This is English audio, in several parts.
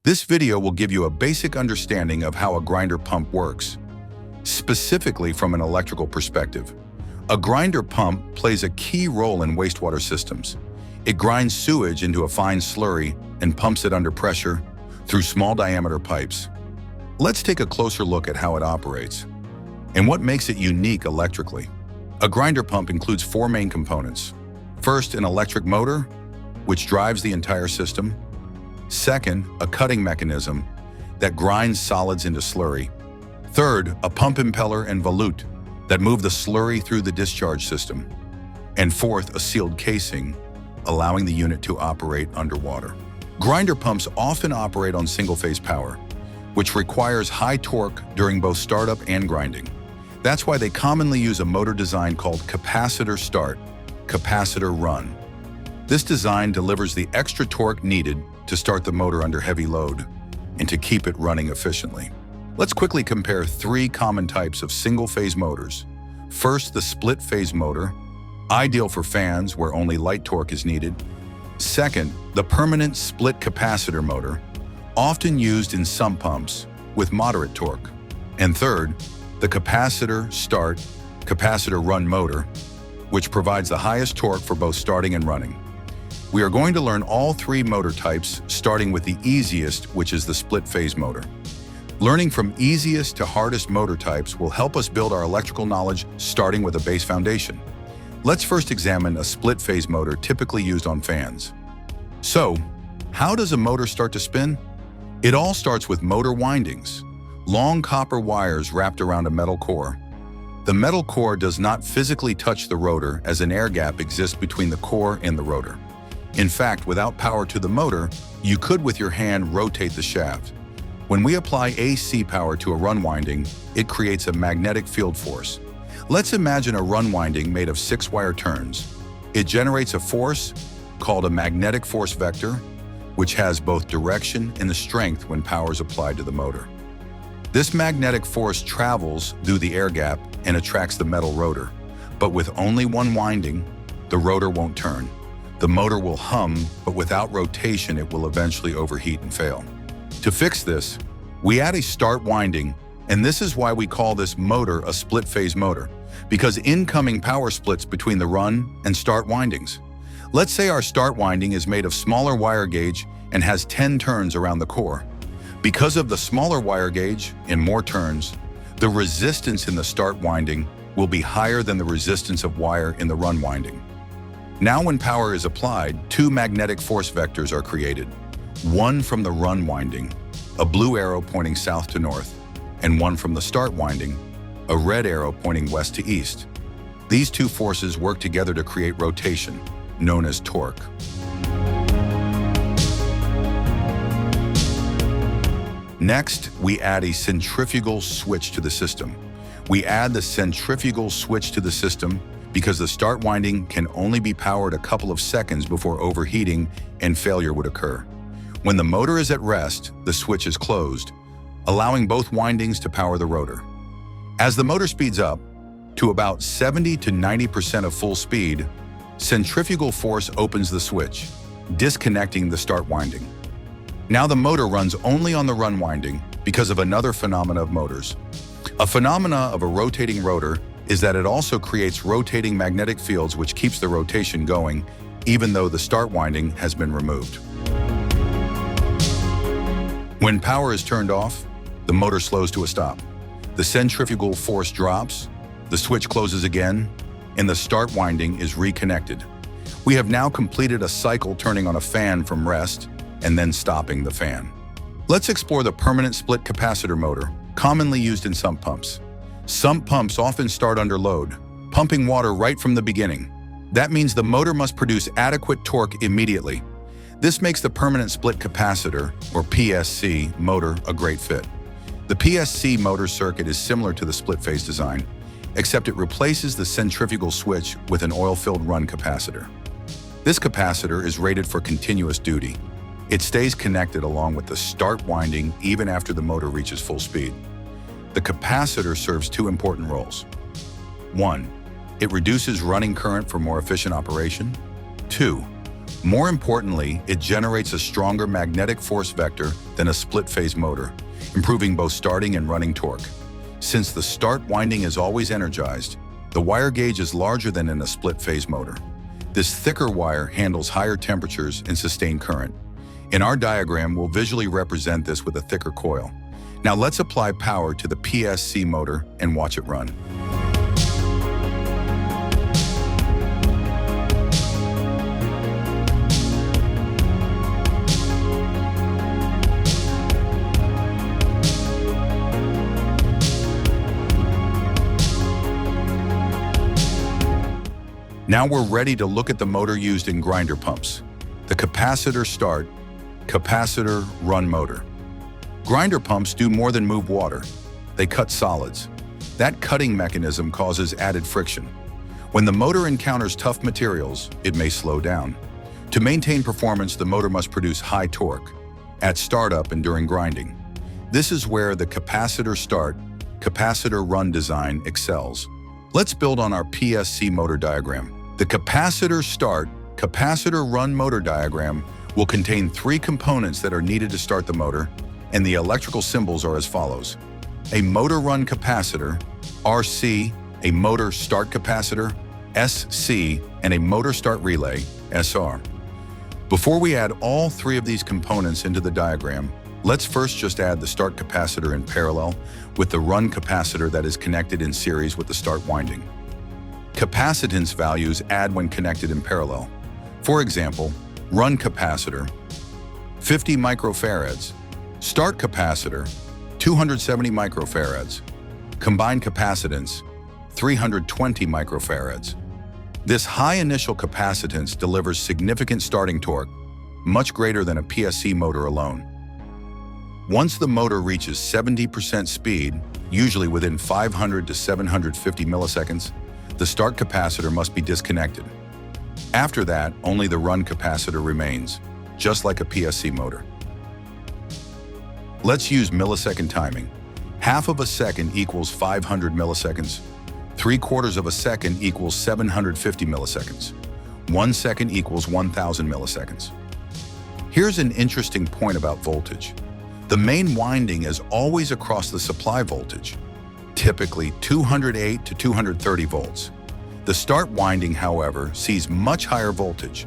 This video will give you a basic understanding of how a grinder pump works, specifically from an electrical perspective. A grinder pump plays a key role in wastewater systems. It grinds sewage into a fine slurry and pumps it under pressure through small diameter pipes. Let's take a closer look at how it operates and what makes it unique electrically. A grinder pump includes four main components. First, an electric motor, which drives the entire system. Second, a cutting mechanism that grinds solids into slurry. Third, a pump impeller and volute that move the slurry through the discharge system. And fourth, a sealed casing, allowing the unit to operate underwater. Grinder pumps often operate on single-phase power, which requires high torque during both startup and grinding. That's why they commonly use a motor design called capacitor start, capacitor run. This design delivers the extra torque needed to start the motor under heavy load and to keep it running efficiently. Let's quickly compare three common types of single-phase motors. First, the split-phase motor, ideal for fans where only light torque is needed. Second, the permanent split capacitor motor, often used in sump pumps with moderate torque. And third, the capacitor start, capacitor run motor, which provides the highest torque for both starting and running. We are going to learn all three motor types, starting with the easiest, which is the split-phase motor. Learning from easiest to hardest motor types will help us build our electrical knowledge, starting with a base foundation. Let's first examine a split-phase motor typically used on fans. So, how does a motor start to spin? It all starts with motor windings, long copper wires wrapped around a metal core. The metal core does not physically touch the rotor, as an air gap exists between the core and the rotor. In fact, without power to the motor, you could with your hand rotate the shaft. When we apply AC power to a run winding, it creates a magnetic field force. Let's imagine a run winding made of 6-wire turns. It generates a force called a magnetic force vector, which has both direction and the strength when power is applied to the motor. This magnetic force travels through the air gap and attracts the metal rotor. But with only one winding, the rotor won't turn. The motor will hum, but without rotation, it will eventually overheat and fail. To fix this, we add a start winding, and this is why we call this motor a split-phase motor, because incoming power splits between the run and start windings. Let's say our start winding is made of smaller wire gauge and has 10 turns around the core. Because of the smaller wire gauge and more turns, the resistance in the start winding will be higher than the resistance of wire in the run winding. Now when power is applied, two magnetic force vectors are created. One from the run winding, a blue arrow pointing south to north, and one from the start winding, a red arrow pointing west to east. These two forces work together to create rotation, known as torque. Next, we add a centrifugal switch to the system. We add the centrifugal switch to the system because the start winding can only be powered a couple of seconds before overheating and failure would occur. When the motor is at rest, the switch is closed, allowing both windings to power the rotor. As the motor speeds up to about 70 to 90% of full speed, centrifugal force opens the switch, disconnecting the start winding. Now the motor runs only on the run winding because of another phenomena of motors. A phenomena of a rotating rotor is that it also creates rotating magnetic fields, which keeps the rotation going even though the start winding has been removed. When power is turned off, the motor slows to a stop. The centrifugal force drops, the switch closes again, and the start winding is reconnected. We have now completed a cycle turning on a fan from rest and then stopping the fan. Let's explore the permanent split capacitor motor, commonly used in sump pumps. Sump pumps often start under load, pumping water right from the beginning. That means the motor must produce adequate torque immediately. This makes the permanent split capacitor, or PSC, motor a great fit. The PSC motor circuit is similar to the split-phase design, except it replaces the centrifugal switch with an oil-filled run capacitor. This capacitor is rated for continuous duty. It stays connected along with the start winding even after the motor reaches full speed. The capacitor serves two important roles. 1. It reduces running current for more efficient operation. 2. More importantly, it generates a stronger magnetic force vector than a split-phase motor, improving both starting and running torque. Since the start winding is always energized, the wire gauge is larger than in a split-phase motor. This thicker wire handles higher temperatures and sustained current. In our diagram, we'll visually represent this with a thicker coil. Now let's apply power to the PSC motor and watch it run. Now we're ready to look at the motor used in grinder pumps, the capacitor start, capacitor run motor. Grinder pumps do more than move water. They cut solids. That cutting mechanism causes added friction. When the motor encounters tough materials, it may slow down. To maintain performance, the motor must produce high torque at startup and during grinding. This is where the capacitor start, capacitor run design excels. Let's build on our PSC motor diagram. The capacitor start, capacitor run motor diagram will contain three components that are needed to start the motor, and the electrical symbols are as follows. A motor run capacitor, RC, a motor start capacitor, SC, and a motor start relay, SR. Before we add all three of these components into the diagram, let's first just add the start capacitor in parallel with the run capacitor that is connected in series with the start winding. Capacitance values add when connected in parallel. For example, run capacitor, 50 microfarads, start capacitor, 270 microfarads, combined capacitance, 320 microfarads. This high initial capacitance delivers significant starting torque, much greater than a PSC motor alone. Once the motor reaches 70% speed, usually within 500 to 750 milliseconds, the start capacitor must be disconnected. After that, only the run capacitor remains, just like a PSC motor. Let's use millisecond timing. Half of a second equals 500 milliseconds. 3/4 of a second equals 750 milliseconds. 1 second equals 1000 milliseconds. Here's an interesting point about voltage. The main winding is always across the supply voltage, typically 208 to 230 volts. The start winding, however, sees much higher voltage,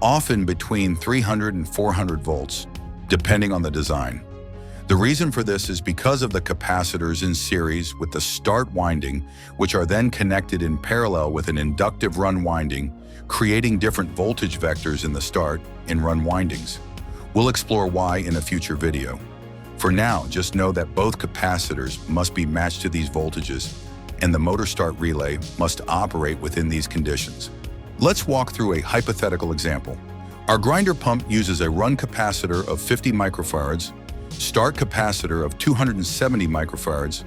often between 300 and 400 volts, depending on the design. The reason for this is because of the capacitors in series with the start winding, which are then connected in parallel with an inductive run winding, creating different voltage vectors in the start and run windings. We'll explore why in a future video. For now, just know that both capacitors must be matched to these voltages, and the motor start relay must operate within these conditions. Let's walk through a hypothetical example. Our grinder pump uses a run capacitor of 50 microfarads, start capacitor of 270 microfarads,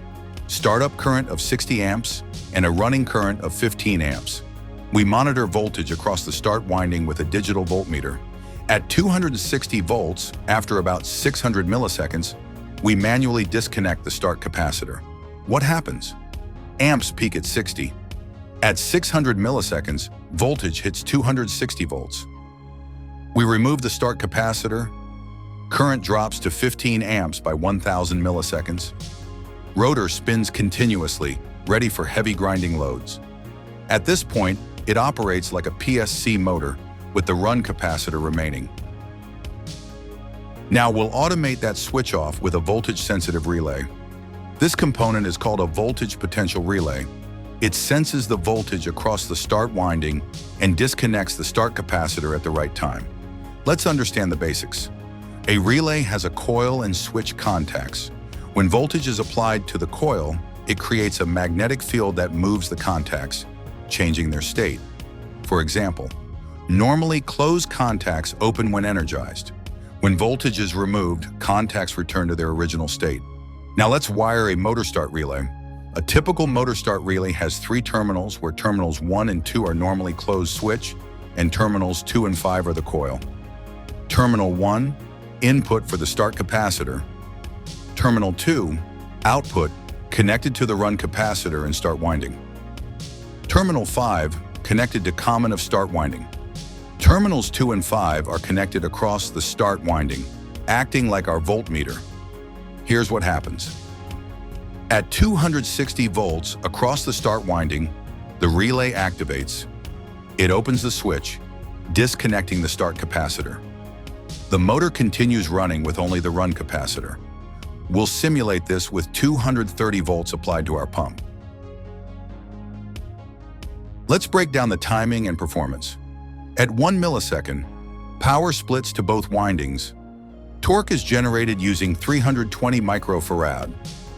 startup current of 60 amps, and a running current of 15 amps. We monitor voltage across the start winding with a digital voltmeter. At 260 volts, after about 600 milliseconds, we manually disconnect the start capacitor. What happens? Amps peak at 60. At 600 milliseconds, voltage hits 260 volts. We remove the start capacitor. Current drops to 15 amps by 1000 milliseconds. Rotor spins continuously, ready for heavy grinding loads. At this point, it operates like a PSC motor, with the run capacitor remaining. Now we'll automate that switch off with a voltage-sensitive relay. This component is called a voltage potential relay. It senses the voltage across the start winding and disconnects the start capacitor at the right time. Let's understand the basics. A relay has a coil and switch contacts. When voltage is applied to the coil, it creates a magnetic field that moves the contacts, changing their state. For example, normally closed contacts open when energized. When voltage is removed, contacts return to their original state. Now let's wire a motor start relay. A typical motor start relay has 3 terminals, where terminals 1 and 2 are normally closed switch, and terminals 2 and 5 are the coil. Terminal 1, input for the start capacitor. Terminal 2, output, connected to the run capacitor and start winding. Terminal 5, connected to common of start winding. Terminals 2 and 5 are connected across the start winding, acting like our voltmeter. Here's what happens. At 260 volts across the start winding, the relay activates. It opens the switch, disconnecting the start capacitor. The motor continues running with only the run capacitor. We'll simulate this with 230 volts applied to our pump. Let's break down the timing and performance. At 1 millisecond, power splits to both windings. Torque is generated using 320 microfarad.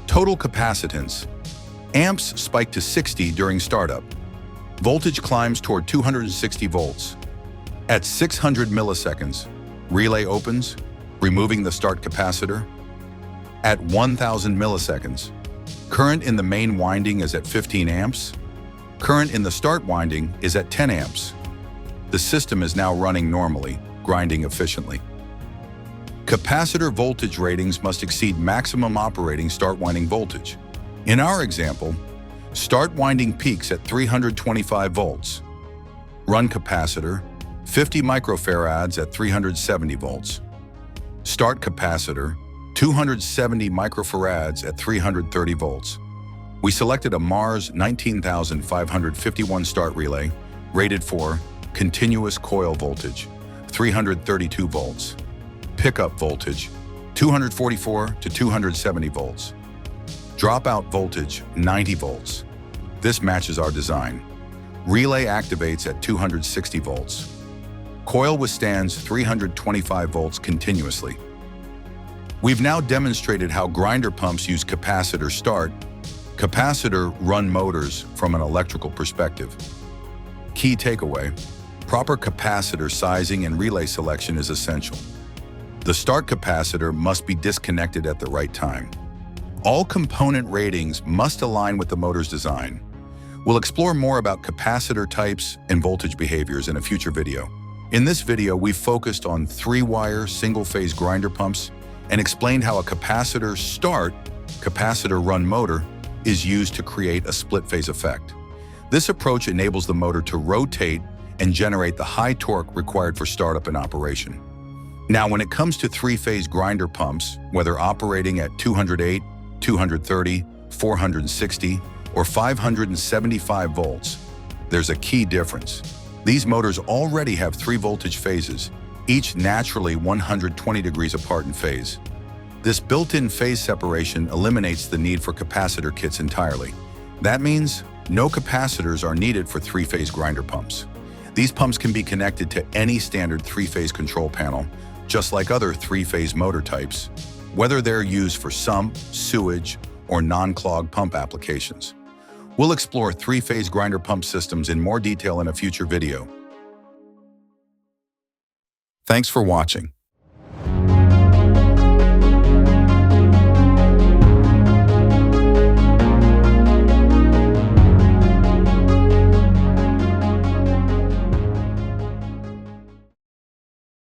Total capacitance. Amps spike to 60 during startup. Voltage climbs toward 260 volts. At 600 milliseconds, relay opens, removing the start capacitor. At 1000 milliseconds, current in the main winding is at 15 amps. Current in the start winding is at 10 amps. The system is now running normally, grinding efficiently. Capacitor voltage ratings must exceed maximum operating start winding voltage. In our example, start winding peaks at 325 volts. Run capacitor, 50 microfarads at 370 volts. Start capacitor, 270 microfarads at 330 volts. We selected a Mars 19551 start relay, rated for continuous coil voltage, 332 volts. Pickup voltage, 244 to 270 volts. Dropout voltage, 90 volts. This matches our design. Relay activates at 260 volts. Coil withstands 325 volts continuously. We've now demonstrated how grinder pumps use capacitor start, capacitor run motors from an electrical perspective. Key takeaway: proper capacitor sizing and relay selection is essential. The start capacitor must be disconnected at the right time. All component ratings must align with the motor's design. We'll explore more about capacitor types and voltage behaviors in a future video. In this video, we focused on 3-wire single-phase grinder pumps and explained how a capacitor start, capacitor run motor is used to create a split-phase effect. This approach enables the motor to rotate and generate the high torque required for startup and operation. Now, when it comes to 3-phase grinder pumps, whether operating at 208, 230, 460, or 575 volts, there's a key difference. These motors already have 3 voltage phases, each naturally 120 degrees apart in phase. This built-in phase separation eliminates the need for capacitor kits entirely. That means no capacitors are needed for 3-phase grinder pumps. These pumps can be connected to any standard 3-phase control panel, just like other 3-phase motor types, whether they're used for sump, sewage, or non-clog pump applications. We'll explore 3-phase grinder pump systems in more detail in a future video. Thanks for watching.